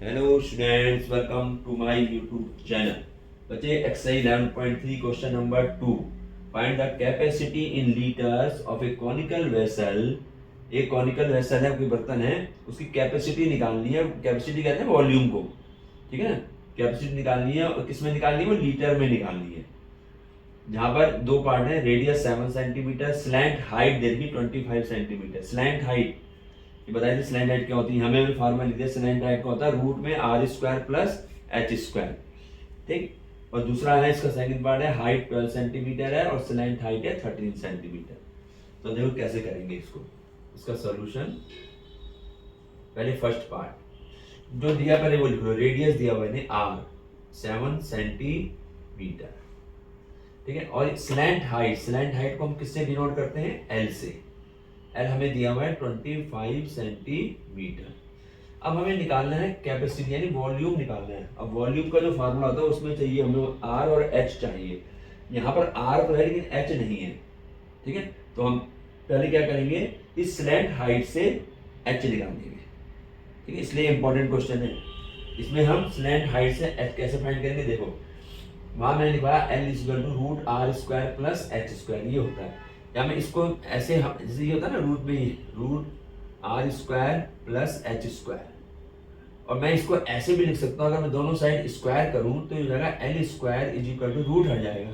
Hello students, welcome to my YouTube channel. बच्चे exercise 11.3 question number 2, find the capacity in litres of a conical vessel. एक conical vessel है, कोई बर्तन है, उसकी कैपेसिटी निकालनी है। कैपेसिटी कहते हैं वॉल्यूम को, ठीक है ना। कैपेसिटी निकालनी है और किस में निकालनी है, वो लीटर में निकालनी है। जहां पर दो पार्ट है, रेडियस 7 सेंटीमीटर, स्लैंट हाइट दे दी 25 सेंटीमीटर। स्लैंट हाइट ये बताइए थी, स्लैंट हाइट क्या होती है, हमें फॉर्मूला लिख दिया। स्लैंट हाइट का होता है रूट में R square plus H square, ठीक। और दूसरा है, इसका सेकंड पार्ट है, हाइट 12 सेंटीमीटर है और स्लैंट हाइट है 13 सेंटीमीटर। तो देखो कैसे करेंगे इसको, इसका सॉल्यूशन। पहले फर्स्ट पार्ट जो दिया, पहले वो लिख लो। रेडियस दिया हुआ है आर 7 सेंटीमीटर, ठीक है। और स्लैंट हाइट को हम किससे डिनोट करते हैं, एल से। एल हमें दिया हुआ है 25 सेंटीमीटर। अब हमें निकालना है कैपेसिटी यानी वॉल्यूम निकालना है। अब वॉल्यूम का जो फार्मूला होता है उसमें चाहिए हमें आर और एच चाहिए। यहाँ पर आर तो है लेकिन एच नहीं है, ठीक है। तो हम पहले क्या करेंगे, इस स्लैंट हाइट से एच निकाल देंगे, ठीक है। इसलिए इंपॉर्टेंट क्वेश्चन है। इसमें हम स्लैंट हाइट से एच कैसे फाइंड करेंगे, देखो वहां मैंने लिखवाया L equal to root R square plus H square, ये होता है। या मैं इसको ऐसे, जैसे ये होता है ना, रूट में ही root R square plus H square. और मैं इसको ऐसे भी लिख सकता हूँ, अगर मैं दोनों साइड स्क्वायर करूं तो ये हो जाएगा L square is equal to root हट जाएगा,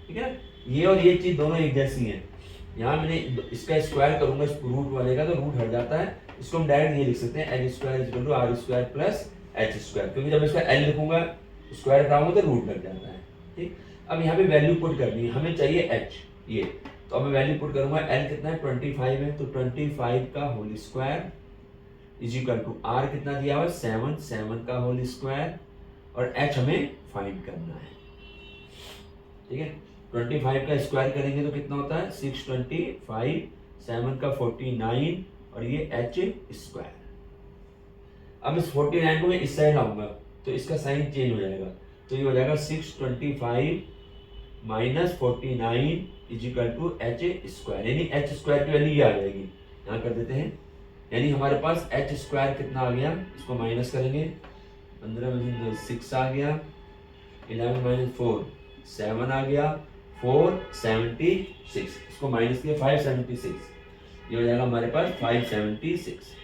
ठीक है। ये और ये चीज दोनों एक जैसी हैं। यहाँ मैंने इसका स्क्वायर करूंगा, इस रूट वाले का, तो रूट हट जाता है। इसको हम डायरेक्ट ये लिख सकते हैं, L square is equal to R square plus H square, क्योंकि जब इसका एल लिखूंगा स्क्वायर हटाऊंगा तो रूट लग जाता है, ठीक। अब यहाँ पे वैल्यू पुट करनी है, हमें चाहिए एच, ये। तो अब मैं वैल्यू पुट करूंगा, एल कितना है 25 है, तो 25 का whole square is equal to R कितना दिया हुआ, 7 का होल स्क्वायर, और एच हमें फाइंड करना है, ठीक है। 25 का स्क्वायर करेंगे तो कितना होता है 625, 7 का 49 और ये एच स्क्वायर। अब इस 49 को मैं इस साइड लाऊंगा तो इसका साइन चेंज हो जाएगा, तो ये हो जाएगा 625 minus 49 is equal to H square, यानी एच स्क्वायर की वैल्यू ये आ जाएगी। यहाँ कर देते हैं, यानी हमारे पास एच स्क्वायर कितना आ गया, इसको माइनस करेंगे, 15 में 6 आ गया, 11 माइनस 4 7 आ गया, 476, इसको माइनस किया 576, ये हो जाएगा हमारे पास 576।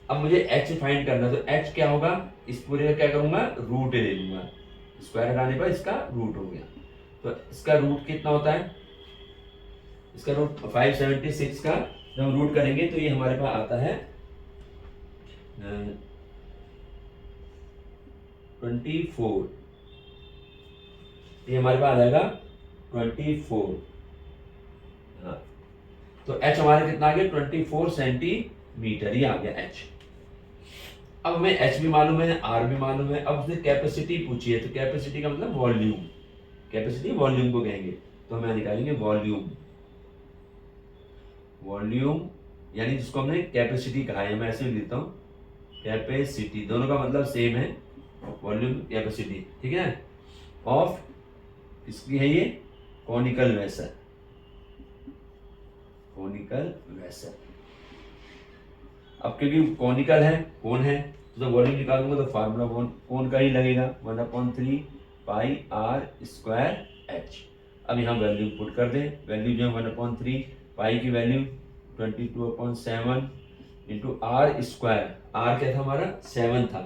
अब मुझे एच फाइंड करना, तो एच क्या होगा, इस पूरे का क्या करूंगा, रूट ले लूंगा। स्क्वायर हटाने पर इसका रूट हो गया, तो इसका रूट कितना होता है, इसका रूट 576 का जब हम रूट करेंगे तो ये हमारे पास आता है 24, ये हमारे पास आ जाएगा 24। हाँ, तो एच हमारे कितना आ गया 24 सेंटीमीटर, ये आ गया एच। अब हमें एच भी मालूम है, आर भी मालूम है। अब उसने कैपेसिटी पूछी है, तो कैपेसिटी का मतलब वॉल्यूम, कैपेसिटी वॉल्यूम को कहेंगे, तो हमें निकालेंगे वॉल्यूम। वॉल्यूम यानी जिसको हमने कैपेसिटी कहा है, मैं ऐसे भी लिखता हूँ कैपेसिटी, दोनों का मतलब सेम है, वॉल्यूम कैपेसिटी, ठीक है। ऑफ किसकी है ये, कॉनिकल वेसल, कॉनिकल वेसल। अब क्योंकि कॉनिकल है, कोन है, तो वॉल्यूम निकालूंगा तो फार्मूला कोन का ही लगेगा, 1/3 पाई आर स्क्वायर एच। अब यहाँ वैल्यू पुट कर दें, वैल्यू जो है 1/3 पाई की value 22/7 into R square, R क्या था हमारा 7 था,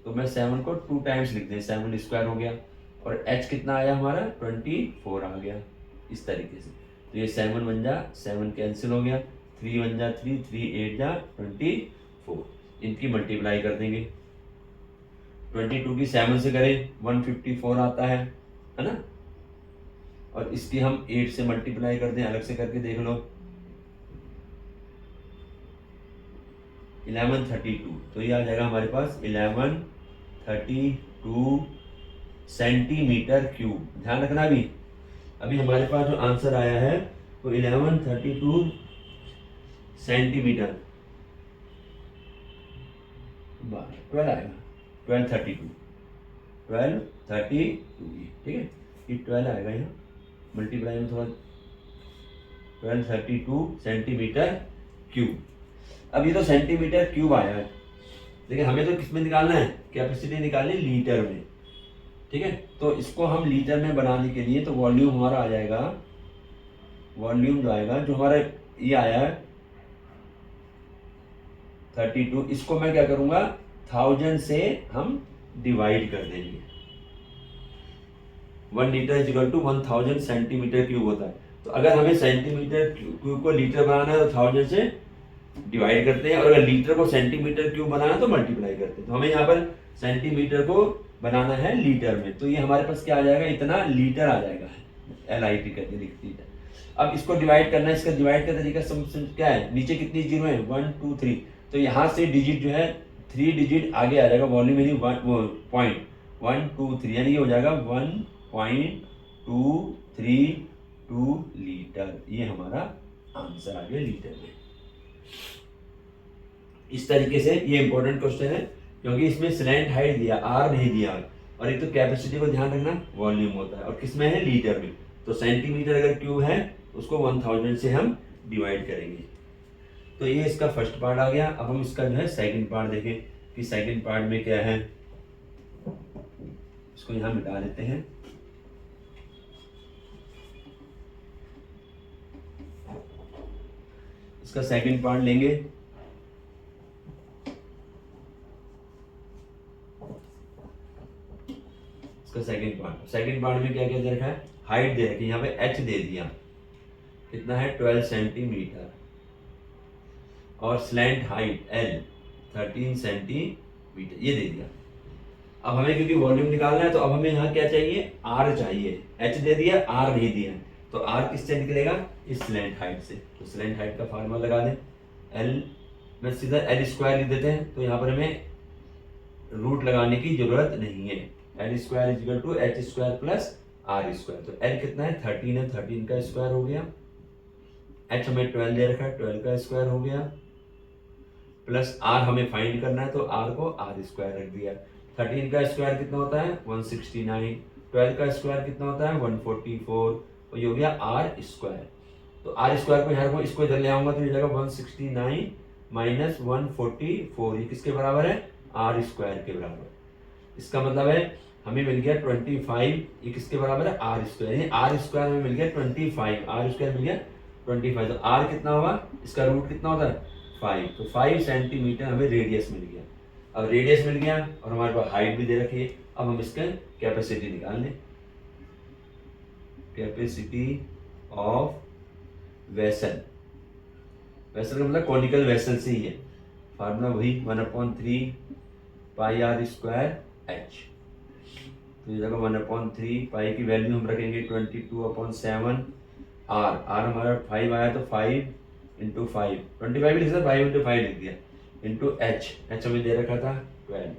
तो मैं 7 को 2 टाइम्स लिख दें, 7 स्क्वायर हो गया, और एच कितना आया हमारा 24 आ गया, इस तरीके से। तो ये 7 बन जा, 7 कैंसिल हो गया, 3 बन जा 3, 3 8 जा 24, इनकी मल्टीप्लाई कर देंगे। 22 की 7 से करें 154 आता है ना, और इसकी हम 8 से मल्टीप्लाई कर दें, अलग से करके देख लो, 1132, तो ये आ जाएगा हमारे पास 1132 सेंटीमीटर क्यूब। ध्यान रखना, अभी हमारे पास जो आंसर आया है वो 1132 सेंटीमीटर, 12 आएगा, 1232, 1232, ठीक है, ये 12 आएगा यहाँ, मल्टीप्लाई में थोड़ा 1232 सेंटीमीटर क्यूब। अब ये तो सेंटीमीटर क्यूब आया है, लेकिन हमें तो किस में निकालना है, कैपेसिटी निकालनी लीटर में, ठीक है। तो इसको हम लीटर में बनाने के लिए तो वॉल्यूम हमारा आ जाएगा, वॉल्यूम जो आएगा, जो हमारा ये आया है 32, इसको मैं क्या करूंगा 1000 से हम डिवाइड कर देंगे। 1 litre is equal to 1000 centimetre cube होता है। तो अगर हमें सेंटीमीटर क्यूब को लीटर बनाना है तो 1000 से डिवाइड करते हैं, और अगर लीटर को सेंटीमीटर क्यूब बनाना है तो मल्टीप्लाई करते हैं। तो हमें यहाँ पर सेंटीमीटर को बनाना है लीटर में, तो ये हमारे पास क्या आ जाएगा, इतना लीटर आ जाएगा, LIT करके लिखती है। अब इसको डिवाइड करना है, इसका डिवाइड का तरीका क्या है, नीचे कितनी जीरो है 1 2 3, तो यहाँ से डिजिट जो है 3 डिजिट आगे आ जाएगा, वॉल्यूम यानी पॉइंट 1 2 3, यानी ये हो जाएगा 1.232 लीटर। ये हमारा आंसर आ गया लीटर में। इस तरीके से ये इंपॉर्टेंट क्वेश्चन है, क्योंकि इसमें स्लैंट हाइट दिया, आर नहीं दिया, और एक तो कैपेसिटी को ध्यान रखना वॉल्यूम होता है, और किसमें है लीटर में। तो सेंटीमीटर अगर क्यूब है उसको 1000 से हम डिवाइड करेंगे। तो ये इसका फर्स्ट पार्ट आ गया। अब हम इसका जो है सेकंड पार्ट देखें कि सेकंड पार्ट में क्या है। इसको यहां मिटा लेते हैं। इसका सेकंड पार्ट लेंगे। इसका सेकंड पार्ट में क्या क्या दे रखा है, हाइट दे रखी है, यहाँ पे h दे दिया, कितना है 12 सेंटीमीटर, और स्लैंट हाइट L 13 सेंटीमीटर ये दे दिया। अब हमें क्योंकि वॉल्यूम निकालना है तो अब हमें यहाँ क्या चाहिए, R चाहिए। h दे दिया, R नहीं दिया, तो R किससे निकलेगा, इस स्लैंट हाइट से। तो स्लैंट हाइट का फार्मूला लगा दें, L में सीधा L स्क्वायर लिख देते हैं, तो यहाँ पर हमें रूट लगाने की जरूरत नहीं है। L square is equal to h square plus R square. तो L कितना है 13 है, 13 का स्क्वायर हो गया, h हमें 12 दे रखा है, 12 का स्क्वायर हो गया, प्लस R हमें फाइंड करना है तो R को R स्क्वायर रख दिया। 13 का स्क्वायर कितना होता है 169, 12 का स्क्वायर कितना होता है 144, और ये हो गया R स्क्वायर। तो R स्क्वायर को यहाँ को इसको इधर ले आऊंगा तो ये जाएगा 169 माइनस 144, ये किसके बराबर है, R स्क्वायर के बराबर। इसका मतलब है हमें मिल गया 25, ये किसके बराबर है, R स्क्वायर। ये R स्क्वायर हमें मिल गया 25, R स्क्वायर मिल गया 25। तो R कितना होगा, इसका रूट कितना होता है 5, तो 5 सेंटीमीटर हमें रेडियस मिल गया। अब रेडियस मिल गया और हमारे पास हाइट भी दे रखी है। अब हम इसका कैपेसिटी निकाल लें। कैपेसिटी ऑफ वेसल, वेसल का मतलब कॉनिकल वेसल से ही है, फार्मूला वही 1/3 पाई R स्क्वायर H। तो ये जगह 1/3 पाई की वैल्यू हम रखेंगे 22/7, R हमारा 5 आया तो 5 इंटू 5, 25 लिख सकते, 5 इंटू 5 लिख दिया, इंटू H हमें दे रखा था 12।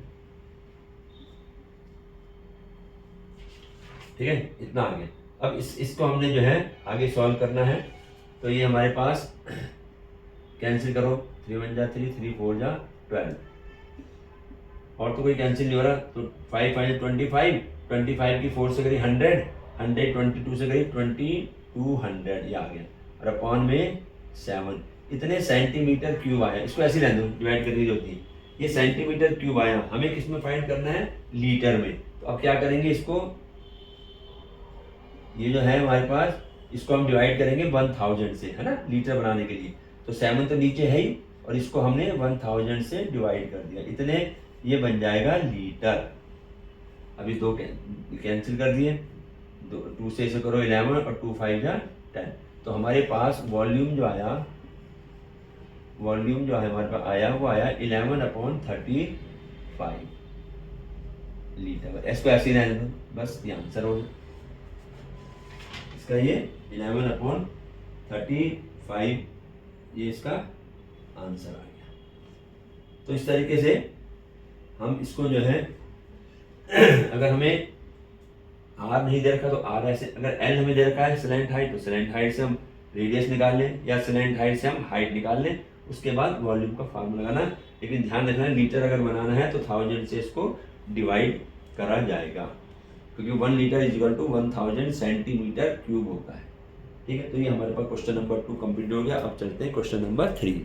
ठीक है, इतना आ गया। अब इसको हमने जो है आगे सॉल्व करना है। तो ये हमारे पास कैंसिल करो, 3 1 जा 3, 3 4 जा 12, और तो कोई कैंसिल नहीं हो रहा। तो 5 5 25, 25 की 4 से करी 100, 100 22 से करी 2200, ये आ गया, और अपॉन में 7, इतने सेंटीमीटर क्यूब आया। इसको ऐसे रहने दो, डिवाइड करनी होती है। ये सेंटीमीटर क्यूब आया, हमें किस में फाइंड करना है, लीटर में। तो अब क्या करेंगे, इसको ये जो है हमारे पास, इसको हम डिवाइड करेंगे 1000 से, है ना, लीटर बनाने के लिए। तो 7 तो नीचे है ही, और इसको हमने 1000 से डिवाइड कर दिया, इतने ये बन जाएगा लीटर। अभी 2 कैंसिल कर दिए, 2 से इसे करो 11, और 2 5 जा 10। तो हमारे पास वॉल्यूम जो आया, वॉल्यूम जो है हमारे पास आया, वो आया 11/35 लीटर। इसको ऐसे ही रहने दो, बस ये आंसर हो गया इसका, ये 11/35 ये इसका आंसर आ गया। तो इस तरीके से हम इसको जो है अगर हमें R नहीं दे रखा तो R ऐसे, अगर L हमें दे रखा है स्लैंट हाइट, तो स्लैंट हाइट से हम रेडियस निकाल लें, या स्लैंट हाइट से हम हाइट निकाल लें, उसके बाद वॉल्यूम का फार्मूला लगाना। लेकिन ध्यान रखना, लीटर अगर बनाना है तो 1000 से इसको डिवाइड करा जाएगा, क्योंकि 1 litre is equal to 1000 centimetre cube होता है। ठीक है, तो ये हमारे पास क्वेश्चन नंबर 2 कंप्लीट हो गया। अब चलते हैं क्वेश्चन नंबर 3।